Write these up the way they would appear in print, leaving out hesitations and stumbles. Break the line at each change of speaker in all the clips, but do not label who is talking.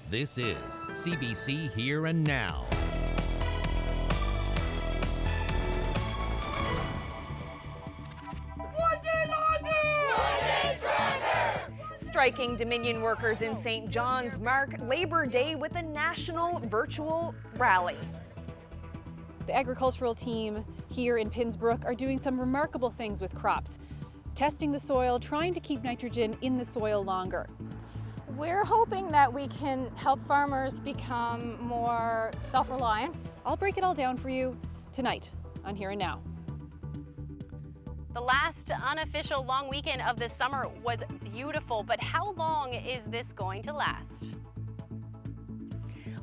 This is CBC Here and Now.
One day longer! One day stronger!
Striking Dominion workers in St. John's mark Labor Day with a national virtual rally.
The agricultural team here in Pinsbrook are doing some remarkable things with crops, testing the soil, trying to keep nitrogen in the soil longer.
We're hoping that we can help farmers become more self-reliant.
I'll break it all down for you tonight on Here and Now.
The last unofficial long weekend of the summer was beautiful, but how long is this going to last?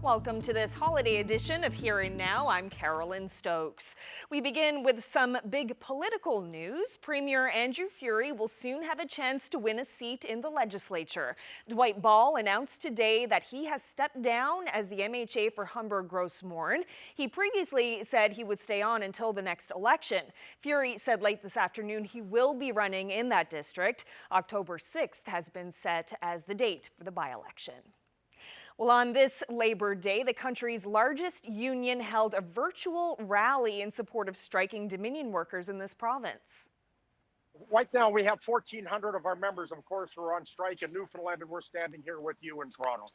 Welcome to this holiday edition of Here and Now. I'm Carolyn Stokes. We begin with some big political news. Premier Andrew Furey will soon have a chance to win a seat in the legislature. Dwight Ball announced today that he has stepped down as the MHA for Humber-Gross-Mourne. He previously said he would stay on until the next election. Furey said late this afternoon he will be running in that district. October 6th has been set as the date for the by-election. Well, on this Labor Day, the country's largest union held a virtual rally in support of striking Dominion workers in this province.
Right now, we have 1,400 of our members, of course, who are on strike in Newfoundland, and we're standing here with you in Toronto.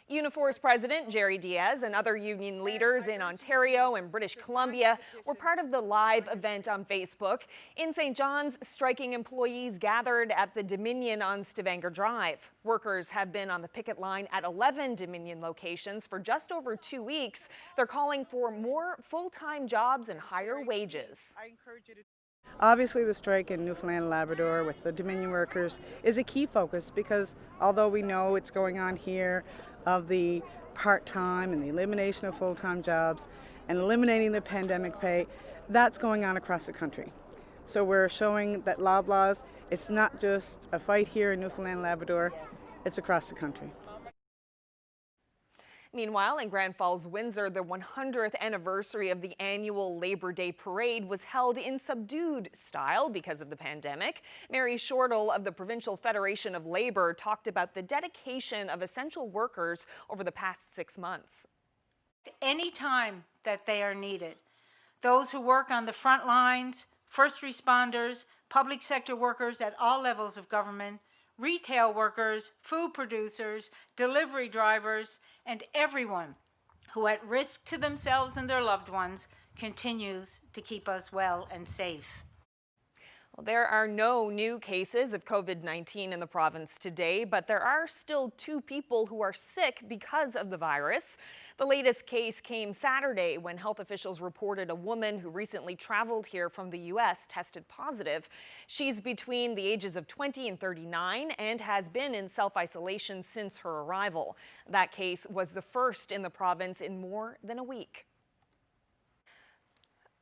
Unifor's president, Jerry Diaz, and other union leaders in Ontario and British Columbia were part of the live event on Facebook. In St. John's, striking employees gathered at the Dominion on Stavanger Drive. Workers have been on the picket line at 11 Dominion locations for just over 2 weeks. They're calling for more full-time jobs and higher wages.
Obviously, the strike in Newfoundland and Labrador with the Dominion workers is a key focus because although we know it's going on here of the part-time and the elimination of full-time jobs and eliminating the pandemic pay, that's going on across the country. So we're showing that Loblaws, it's not just a fight here in Newfoundland and Labrador, it's across the country.
Meanwhile, in Grand Falls, Windsor, the 100th anniversary of the annual Labor Day Parade was held in subdued style because of the pandemic. Mary Shortle of the Provincial Federation of Labour talked about the dedication of essential workers over the past 6 months.
Any time that they are needed, those who work on the front lines, first responders, public sector workers at all levels of government, retail workers, food producers, delivery drivers, and everyone who at risk to themselves and their loved ones continues to keep us well and safe.
Well, there are no new cases of COVID-19 in the province today, but there are still 2 people who are sick because of the virus. The latest case came Saturday when health officials reported a woman who recently traveled here from the U.S. tested positive. She's between the ages of 20 and 39 and has been in self-isolation since her arrival. That case was the first in the province in more than a week.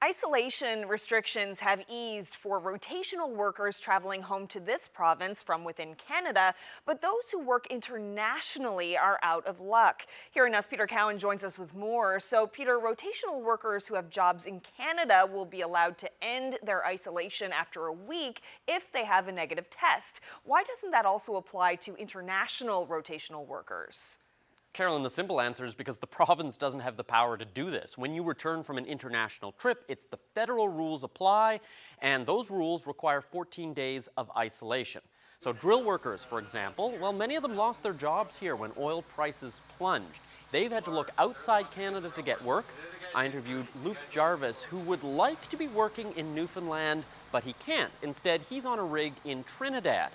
Isolation restrictions have eased for rotational workers traveling home to this province from within Canada, but those who work internationally are out of luck. Here in us, Peter Cowan joins us with more. So, Peter, rotational workers who have jobs in Canada will be allowed to end their isolation after a week if they have a negative test. Why doesn't that also apply to international rotational workers?
Carolyn, the simple answer is because the province doesn't have the power to do this. When you return from an international trip, it's the federal rules apply, and those rules require 14 days of isolation. So drill workers, for example, well, many of them lost their jobs here when oil prices plunged. They've had to look outside Canada to get work. I interviewed Luke Jarvis, who would like to be working in Newfoundland, but he can't. Instead, he's on a rig in Trinidad.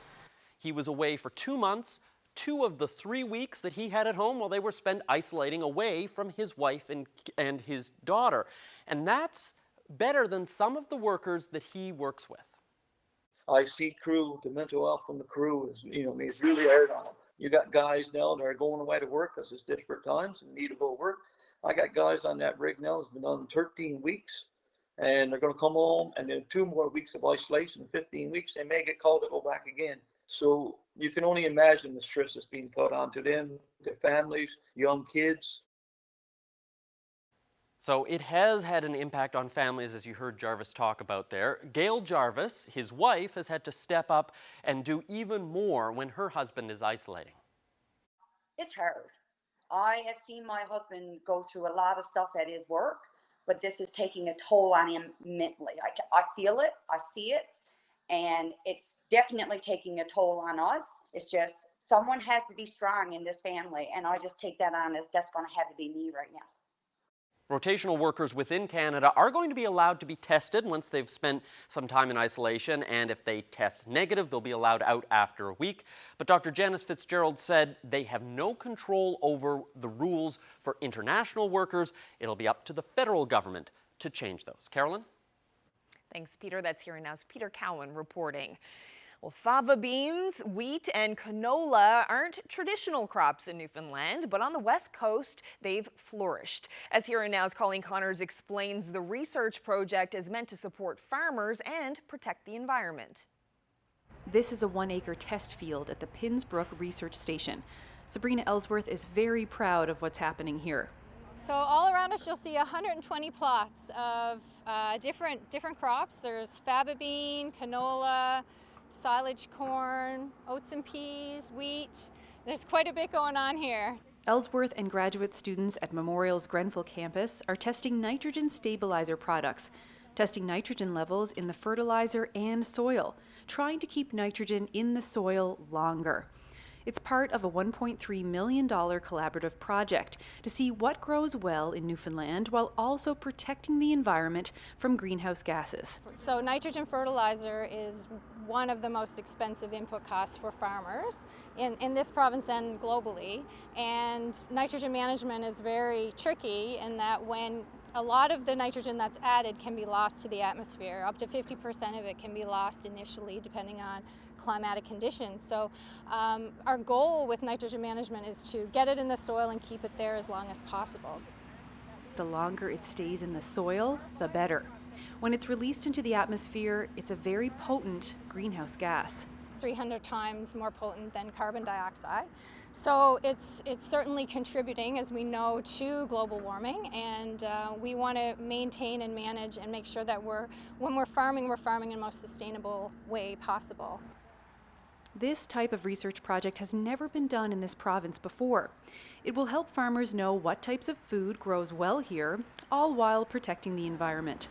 He was away for 2 months. 2 of the 3 weeks that he had at home, well, they were spent isolating away from his wife and his daughter. And that's better than some of the workers that he works with.
I see crew, the mental health from the crew is, it's really hard on them. You got guys now that are going away to work because it's desperate times and need to go to work. I got guys on that rig now that's been on 13 weeks and they're going to come home and then 2 more weeks of isolation, 15 weeks, they may get called to go back again. So you can only imagine the stress that's being put onto them, their families, young kids.
So it has had an impact on families, as you heard Jarvis talk about there. Gail Jarvis, his wife, has had to step up and do even more when her husband is isolating.
It's hard. I have seen my husband go through a lot of stuff at his work, but this is taking a toll on him mentally. I feel it, I see it, and it's definitely taking a toll on us. It's just someone has to be strong in this family, and I just take that on as that's going to have to be me right now.
Rotational workers within Canada are going to be allowed to be tested once they've spent some time in isolation, and if they test negative, they'll be allowed out after a week. But Dr. Janice Fitzgerald said they have no control over the rules for international workers. It'll be up to the federal government to change those. Carolyn?
Thanks, Peter. That's Here and Now's Peter Cowan reporting. Well, fava beans, wheat, and canola aren't traditional crops in Newfoundland, but on the west coast, they've flourished. As Here and Now's Colleen Connors explains, the research project is meant to support farmers and protect the environment.
This is a 1-acre test field at the Pinns Brook Research Station. Sabrina Ellsworth is very proud of what's happening here.
So all around us you'll see 120 plots of different crops. There's faba bean, canola, silage corn, oats and peas, wheat. There's quite a bit going on here.
Ellsworth and graduate students at Memorial's Grenfell campus are testing nitrogen stabilizer products, testing nitrogen levels in the fertilizer and soil, trying to keep nitrogen in the soil longer. It's part of a $1.3 million collaborative project to see what grows well in Newfoundland while also protecting the environment from greenhouse gases.
So nitrogen fertilizer is one of the most expensive input costs for farmers in this province and globally. And nitrogen management is very tricky in that when a lot of the nitrogen that's added can be lost to the atmosphere. Up to 50% of it can be lost initially depending on climatic conditions. So our goal with nitrogen management is to get it in the soil and keep it there as long as possible.
The longer it stays in the soil, the better. When it's released into the atmosphere, it's a very potent greenhouse gas.
300 times more potent than carbon dioxide. So it's certainly contributing, as we know, to global warming, and we want to maintain and manage and make sure that when we're farming in the most sustainable way possible.
This type of research project has never been done in this province before. It will help farmers know what types of food grows well here, all while protecting the environment.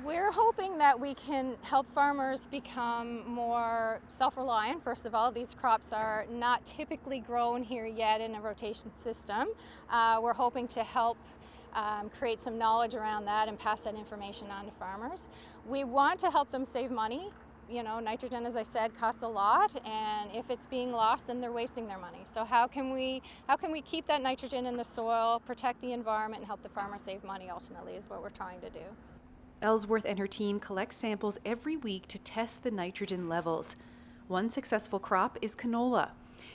We're hoping that we can help farmers become more self-reliant. First of all, these crops are not typically grown here yet in a rotation system. We're hoping to help create some knowledge around that and pass that information on to farmers. We want to help them save money. You know, nitrogen, as I said, costs a lot, and if it's being lost, then they're wasting their money. So how can we keep that nitrogen in the soil, protect the environment, and help the farmer save money ultimately is what we're trying to do.
Ellsworth and her team collect samples every week to test the nitrogen levels. One successful crop is canola.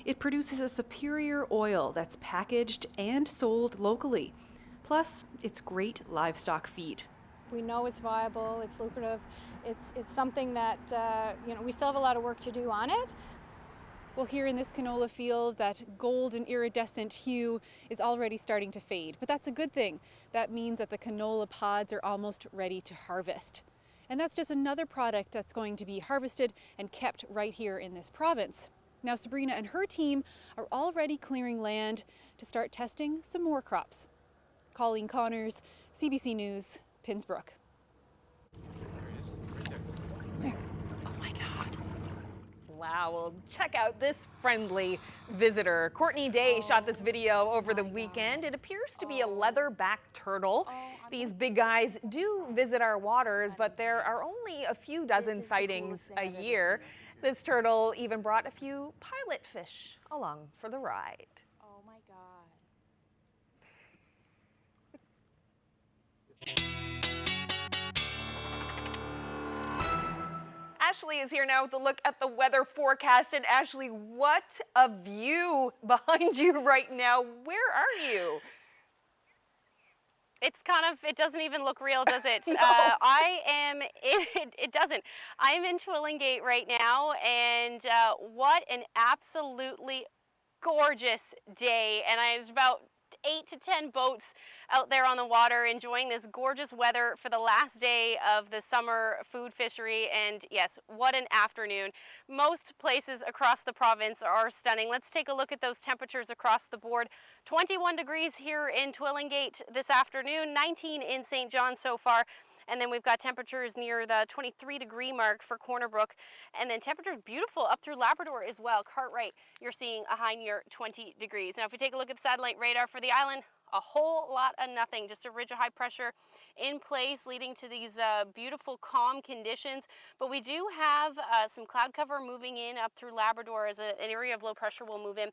It produces a superior oil that's packaged and sold locally. Plus, it's great livestock feed.
We know it's viable, it's lucrative, it's something that we still have a lot of work to do on it.
Well, here in this canola field, that golden iridescent hue is already starting to fade, but that's a good thing. That means that the canola pods are almost ready to harvest. And that's just another product that's going to be harvested and kept right here in this province. Now, Sabrina and her team are already clearing land to start testing some more crops. Colleen Connors, CBC News, Pinns Brook.
Wow, well, check out this friendly visitor. Courtney Day shot this video over the weekend. It appears to be a leatherback turtle. These big guys do visit our waters, but there are only a few dozen sightings a year. This turtle even brought a few pilot fish along for the ride.
Oh my God.
Ashley is here now with a look at the weather forecast. And Ashley, what a view behind you right now. Where are you?
It's it doesn't even look real, does it?
No.
It doesn't. I'm in Twillingate right now, and what an absolutely gorgeous day. And it's about 8 to 10 boats out there on the water enjoying this gorgeous weather for the last day of the summer food fishery. And yes, what an afternoon. Most places across the province are stunning. Let's take a look at those temperatures across the board. 21 degrees here in Twillingate this afternoon, 19 in St. John so far. And then we've got temperatures near the 23-degree mark for Corner Brook. And then temperatures beautiful up through Labrador as well. Cartwright, you're seeing a high near 20 degrees. Now, if we take a look at the satellite radar for the island, a whole lot of nothing. Just a ridge of high pressure in place, leading to these beautiful calm conditions. But we do have some cloud cover moving in up through Labrador as an area of low pressure will move in.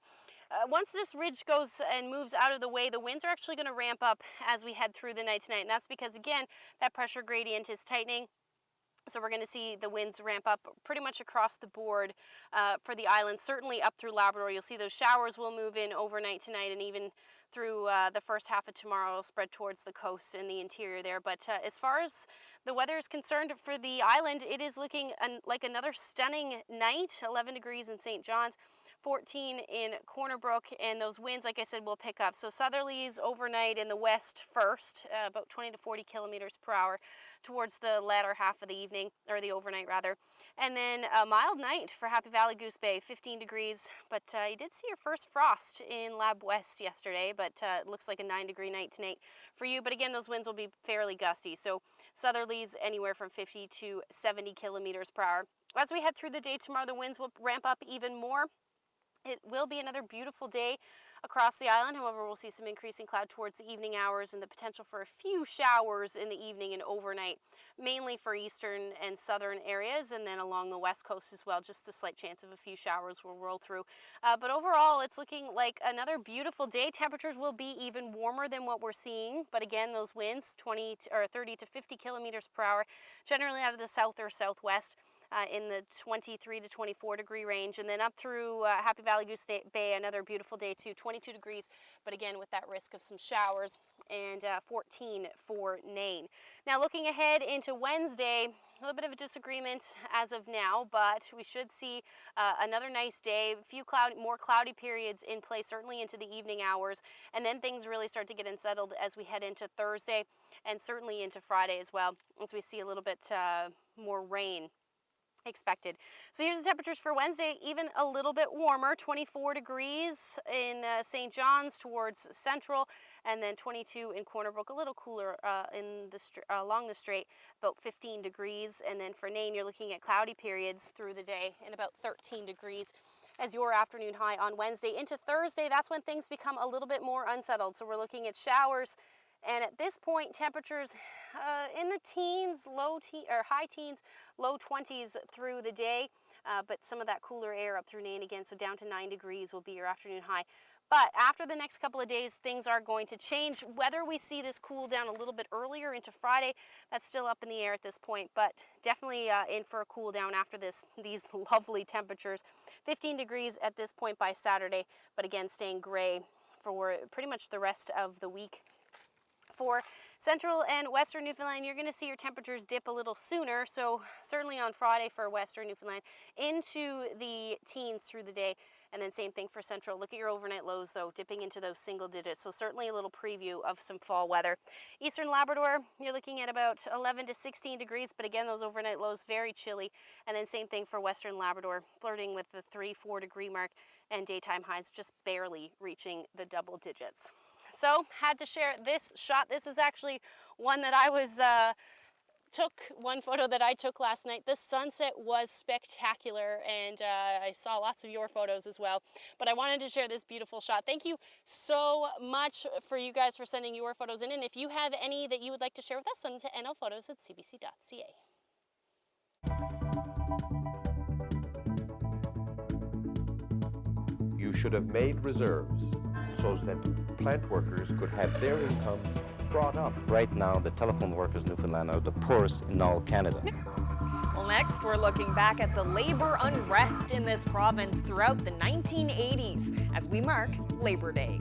Once this ridge goes and moves out of the way, the winds are actually going to ramp up as we head through the night tonight. And that's because, again, that pressure gradient is tightening. So we're going to see the winds ramp up pretty much across the board for the island, certainly up through Labrador. You'll see those showers will move in overnight tonight, and even through the first half of tomorrow, it'll spread towards the coast and the interior there. But as far as the weather is concerned for the island, it is looking like another stunning night. 11 degrees in St. John's. 14 in Corner Brook, and those winds, like I said, will pick up. So southerlies overnight in the west first, about 20 to 40 kilometers per hour towards the latter half of the evening, or the overnight rather. And then a mild night for Happy Valley Goose Bay, 15 degrees. But you did see your first frost in Lab West yesterday, but it looks like a 9-degree night tonight for you. But again, those winds will be fairly gusty. So southerlies anywhere from 50 to 70 kilometers per hour. As we head through the day tomorrow, the winds will ramp up even more. It will be another beautiful day across the island. However, we'll see some increasing cloud towards the evening hours and the potential for a few showers in the evening and overnight, mainly for eastern and southern areas, and then along the west coast as well. Just a slight chance of a few showers will roll through. But overall, it's looking like another beautiful day. Temperatures will be even warmer than what we're seeing. But again, those winds, 30 to 50 kilometers per hour, generally out of the south or southwest. In the 23 to 24 degree range, and then up through Happy Valley Goose Bay, another beautiful day too, 22 degrees, but again with that risk of some showers, and 14 for Nain. Now looking ahead into Wednesday, a little bit of a disagreement as of now, but we should see another nice day, a few more cloudy periods in place, certainly into the evening hours, and then things really start to get unsettled as we head into Thursday, and certainly into Friday as well, as we see a little bit more rain expected. So here's the temperatures for Wednesday, even a little bit warmer, 24 degrees in St. John's towards Central, and then 22 in Corner Brook, a little cooler along the strait, about 15 degrees. And then for Nain, you're looking at cloudy periods through the day and about 13 degrees as your afternoon high on Wednesday. Into Thursday, that's when things become a little bit more unsettled. So we're looking at showers, and at this point, temperatures in the teens, high teens, low 20s through the day, but some of that cooler air up through Nain again, so down to 9 degrees will be your afternoon high. But after the next couple of days, things are going to change. Whether we see this cool down a little bit earlier into Friday, that's still up in the air at this point, but definitely in for a cool down after these lovely temperatures. 15 degrees at this point by Saturday, but again, staying gray for pretty much the rest of the week. For central and western Newfoundland, you're going to see your temperatures dip a little sooner, so certainly on Friday for western Newfoundland into the teens through the day, and then same thing for central. Look at your overnight lows though, dipping into those single digits, so certainly a little preview of some fall weather. Eastern Labrador, you're looking at about 11 to 16 degrees, but again, those overnight lows very chilly, and then same thing for western Labrador, flirting with the 3-4 degree mark, and daytime highs just barely reaching the double digits. So had to share this shot. This is actually one that I one photo that I took last night. The sunset was spectacular, and I saw lots of your photos as well. But I wanted to share this beautiful shot. Thank you so much for you guys for sending your photos in. And if you have any that you would like to share with us, send them to nlphotos@cbc.ca.
You should have made reserves so that plant workers could have their incomes brought up.
Right now, the telephone workers in Newfoundland are the poorest in all Canada.
Well, next, we're looking back at the labor unrest in this province throughout the 1980s as we mark Labor Day.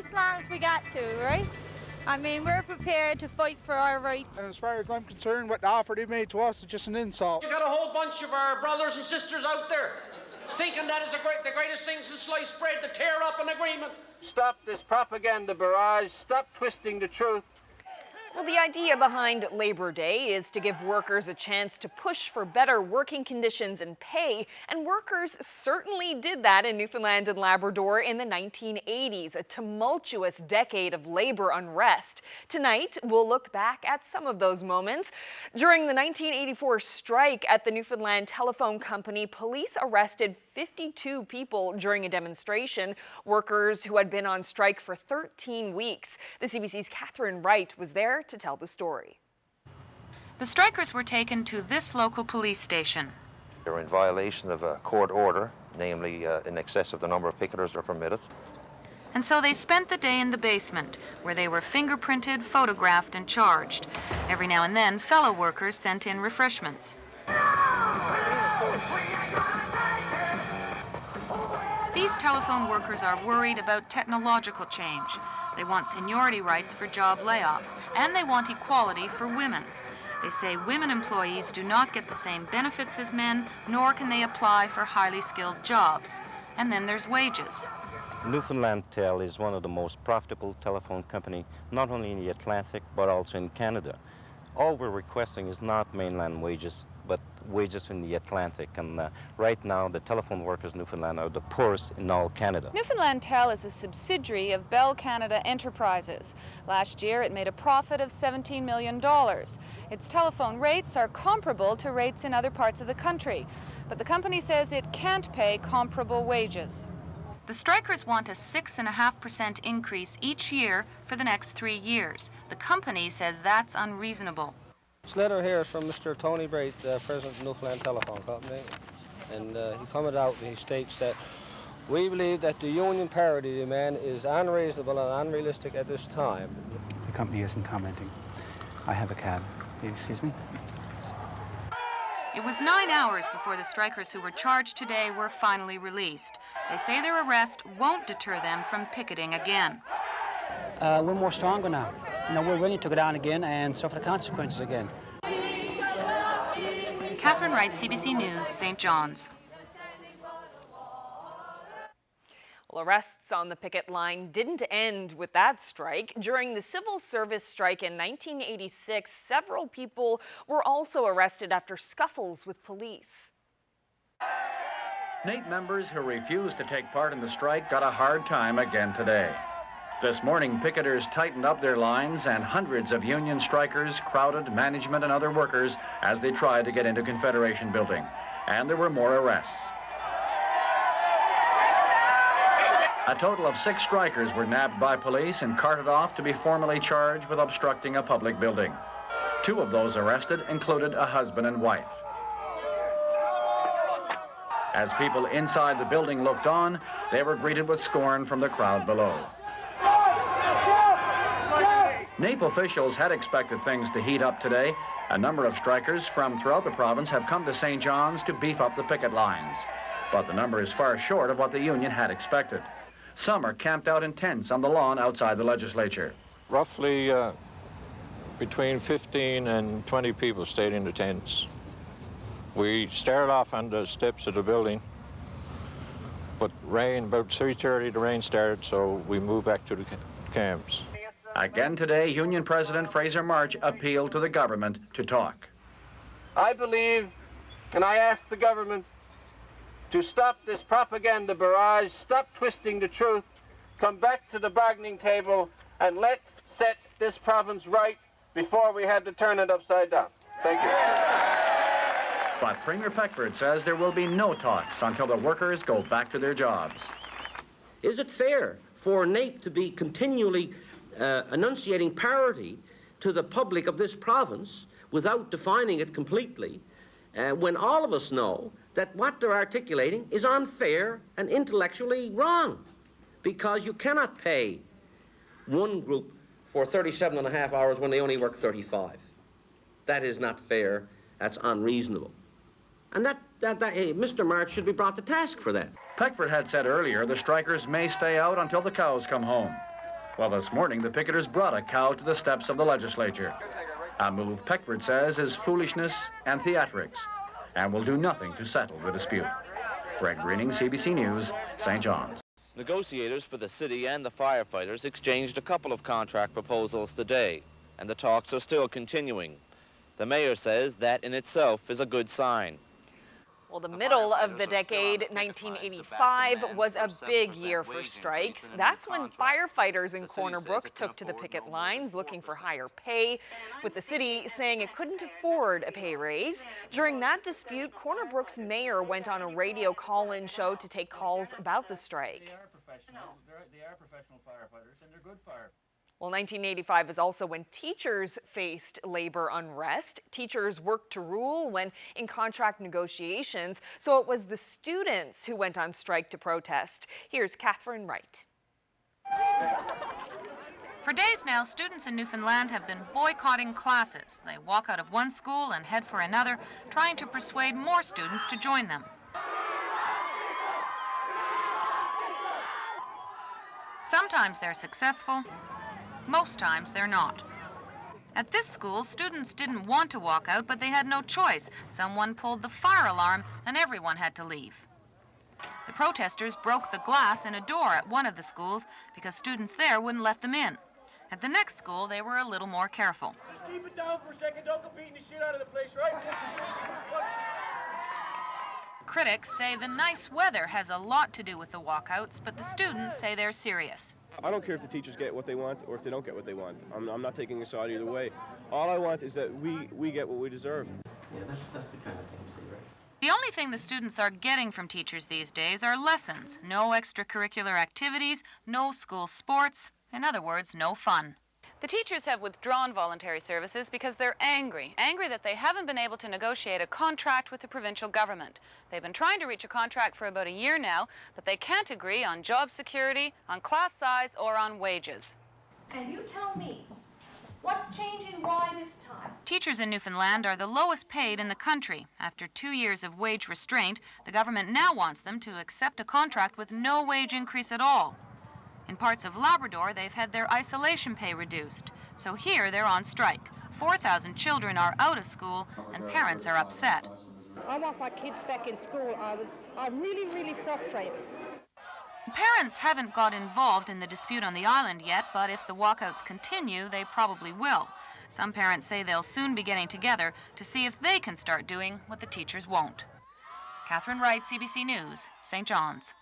as long as we got to, right? I mean, we're prepared to fight for our rights.
And as far as I'm concerned, what the offer they made to us is just an insult.
You got a whole bunch of our brothers and sisters out there thinking that is the greatest thing since sliced bread, to tear up an agreement.
Stop this propaganda barrage. Stop twisting the truth.
Well, the idea behind Labor Day is to give workers a chance to push for better working conditions and pay, and workers certainly did that in Newfoundland and Labrador in the 1980s, a tumultuous decade of labor unrest. Tonight, we'll look back at some of those moments. During the 1984 strike at the Newfoundland Telephone Company, police arrested 52 people during a demonstration, workers who had been on strike for 13 weeks. The CBC's Catherine Wright was there to tell the story.
The strikers were taken to this local police station.
They're in violation of a court order, namely in excess of the number of picketers that are permitted.
And so they spent the day in the basement, where they were fingerprinted, photographed, and charged. Every now and then, fellow workers sent in refreshments. These telephone workers are worried about technological change. They want seniority rights for job layoffs, and they want equality for women. They say women employees do not get the same benefits as men, nor can they apply for highly skilled jobs. And then there's wages.
Newfoundland Tel is one of the most profitable telephone company, not only in the Atlantic, but also in Canada. All we're requesting is not mainland wages, but wages in the Atlantic. And right now, the telephone workers in Newfoundland are the poorest in all Canada.
Newfoundland Tel is a subsidiary of Bell Canada Enterprises. Last year, it made a profit of $17 million. Its telephone rates are comparable to rates in other parts of the country, but the company says it can't pay comparable wages.
The strikers want a 6.5% increase each year for the next 3 years. The company says that's unreasonable.
This letter here is from Mr. Tony Braith, the president of Newfoundland Telephone Company, and he commented out and he states that we believe that the union parity demand is unreasonable and unrealistic at this time.
The company isn't commenting. I have a cab. Excuse me?
It was 9 hours before the strikers who were charged today were finally released. They say their arrest won't deter them from picketing again.
We're more stronger now. We're willing to go down again and suffer the consequences again.
Catherine Wright, CBC News, St. John's.
Well, arrests on the picket line didn't end with that strike. During the civil service strike in 1986, several people were also arrested after scuffles with police.
NAPE members who refused to take part in the strike got a hard time again today. This morning, picketers tightened up their lines and hundreds of union strikers crowded management and other workers as they tried to get into Confederation Building. And there were more arrests. A total of 6 strikers were nabbed by police and carted off to be formally charged with obstructing a public building. 2 of those arrested included a husband and wife. As people inside the building looked on, they were greeted with scorn from the crowd below. NAPE officials had expected things to heat up today. A number of strikers from throughout the province have come to St. John's to beef up the picket lines. But the number is far short of what the union had expected. Some are camped out in tents on the lawn outside the legislature.
Roughly between 15 and 20 people stayed in the tents. We started off on the steps of the building, but rain, about 3:30 the rain started, so we moved back to the camps.
Again today, Union President Fraser March appealed to the government to talk.
I believe, and I ask the government to stop this propaganda barrage, stop twisting the truth, come back to the bargaining table, and let's set this province right before we had to turn it upside down. Thank you.
But Premier Peckford says there will be no talks until the workers go back to their jobs.
Is it fair for NAPE to be continually enunciating parity to the public of this province without defining it completely, when all of us know that what they're articulating is unfair and intellectually wrong? Because you cannot pay one group for 37.5 hours when they only work 35. That is not fair. That's unreasonable. And Mr. March should be brought to task for that.
Peckford had said earlier the strikers may stay out until the cows come home. Well, this morning, the picketers brought a cow to the steps of the legislature. A move Peckford says is foolishness and theatrics, and will do nothing to settle the dispute. Fred Greening, CBC News, St. John's.
Negotiators for the city and the firefighters exchanged a couple of contract proposals today, and the talks are still continuing. The mayor says that in itself is a good sign.
Well, the middle of the decade, 1985, was a big year for strikes. That's when firefighters in Corner Brook took to the picket lines looking for higher pay, with the city saying it couldn't afford a pay raise. During that dispute, Corner Brook's mayor went on a radio call-in show to take calls about the strike.
They are professional firefighters, and they're good firefighters.
Well, 1985 is also when teachers faced labor unrest. Teachers worked to rule when in contract negotiations, so it was the students who went on strike to protest. Here's Catherine Wright.
For days now, students in Newfoundland have been boycotting classes. They walk out of one school and head for another, trying to persuade more students to join them. Sometimes they're successful. Most times they're not. At this school, students didn't want to walk out, but they had no choice. Someone pulled the fire alarm and everyone had to leave. The protesters broke the glass in a door at one of the schools because students there wouldn't let them in. At the next school, they were a little more careful.
Just keep it down for a second. Don't go beating the shit out of the place, right?
Critics say the nice weather has a lot to do with the walkouts, but the students say they're serious.
I don't care if the teachers get what they want or if they don't get what they want. I'm not taking a side either way. All I want is that we get what we deserve.
Yeah, that's the kind of thing you say, right?
The only thing the students are getting from teachers these days are lessons. No extracurricular activities, no school sports. In other words, no fun. The teachers have withdrawn voluntary services because they're angry that they haven't been able to negotiate a contract with the provincial government. They've been trying to reach a contract for about a year now, but they can't agree on job security, on class size, or on wages.
And you tell me, what's changing why this time?
Teachers in Newfoundland are the lowest paid in the country. After 2 years of wage restraint, the government now wants them to accept a contract with no wage increase at all. In parts of Labrador, they've had their isolation pay reduced. So here they're on strike. 4,000 children are out of school and parents are upset.
I want my kids back in school. I'm really frustrated.
Parents haven't got involved in the dispute on the island yet, but if the walkouts continue, they probably will. Some parents say they'll soon be getting together to see if they can start doing what the teachers won't. Catherine Wright, CBC News, St. John's.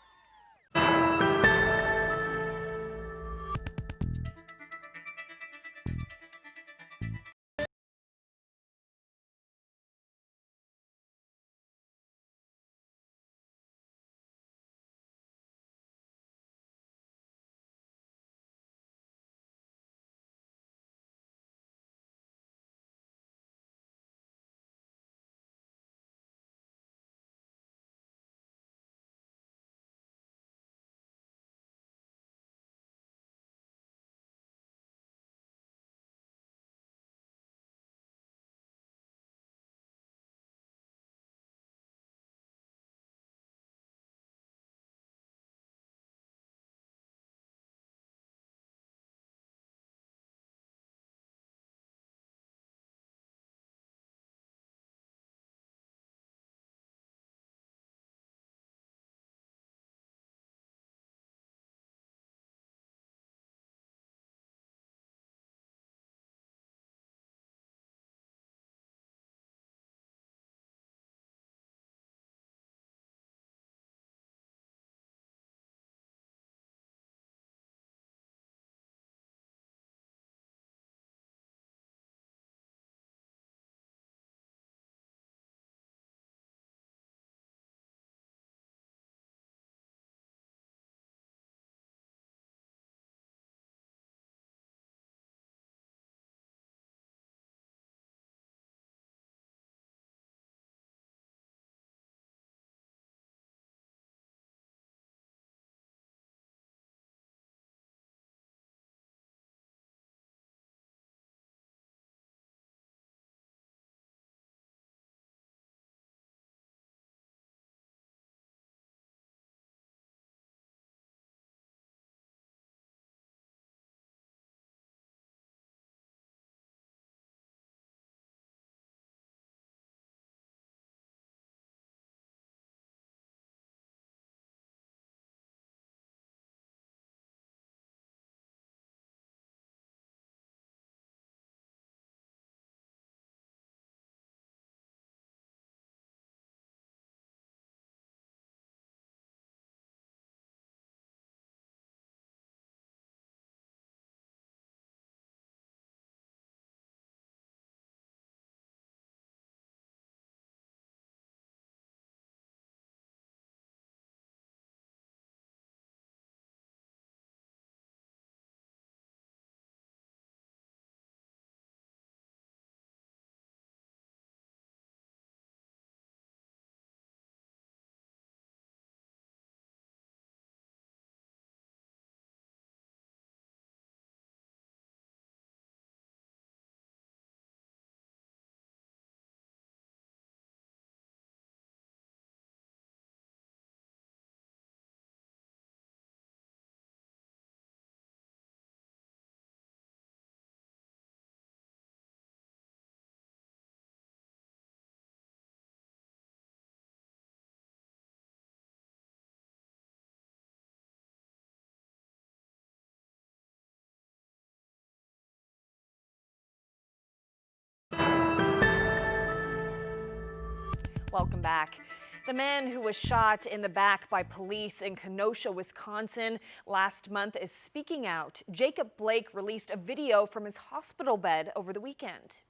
Welcome back. The man who was shot in the back by police in Kenosha, Wisconsin last month is speaking out. Jacob Blake released a video from his hospital bed over the weekend.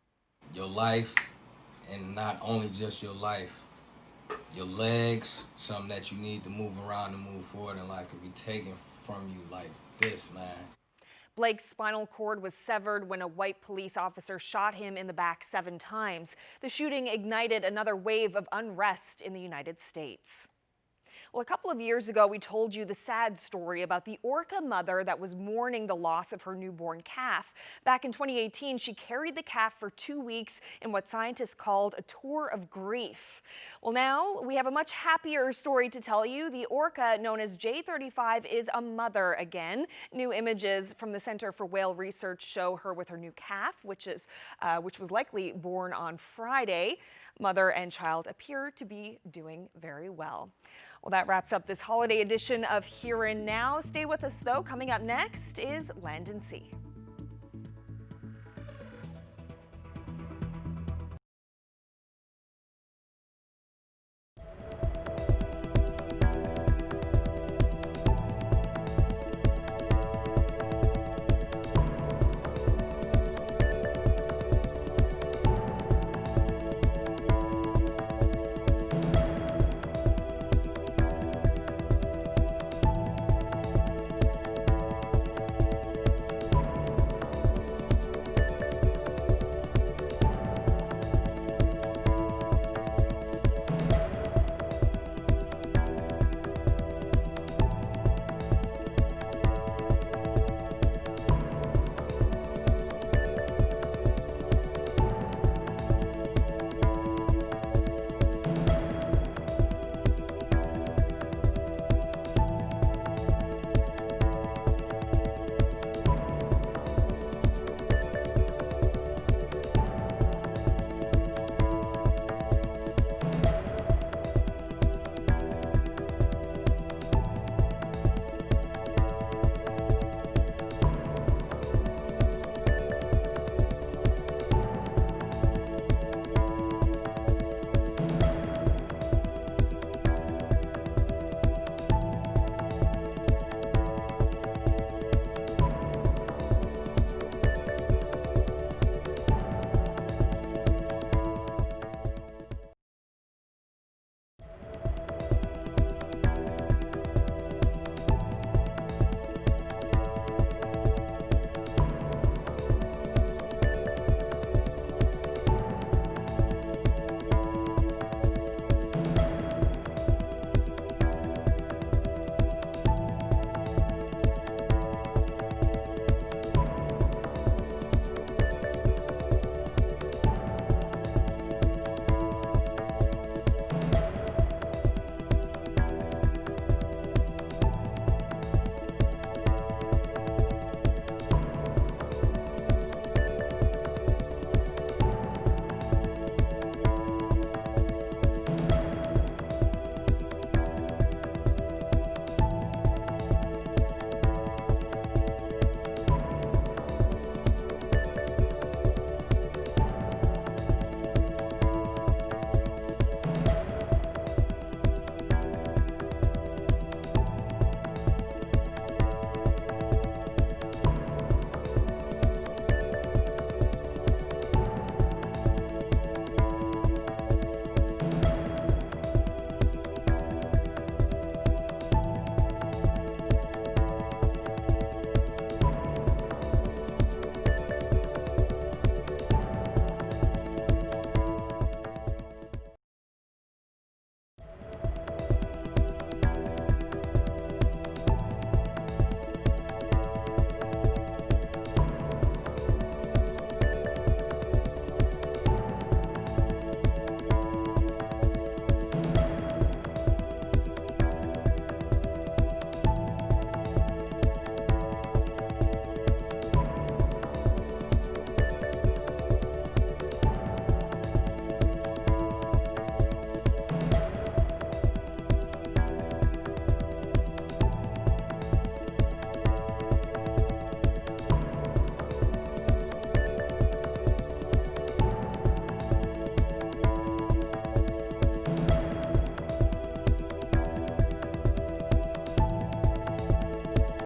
Your life, and not only just your life, your legs, something that you need to move around and move forward in life, could be taken from you like this, man.
Blake's spinal cord was severed when a white police officer shot him in the back 7 times. The shooting ignited another wave of unrest in the United States. Well, a couple of years ago, we told you the sad story about the orca mother that was mourning the loss of her newborn calf. Back in 2018, she carried the calf for 2 weeks in what scientists called a tour of grief. Well, now we have a much happier story to tell you. The orca, known as J35, is a mother again. New images from the Center for Whale Research show her with her new calf, which was likely born on Friday. Mother and child appear to be doing very well. Well, that wraps up this holiday edition of Here and Now. Stay with us, though. Coming up next is Land and Sea.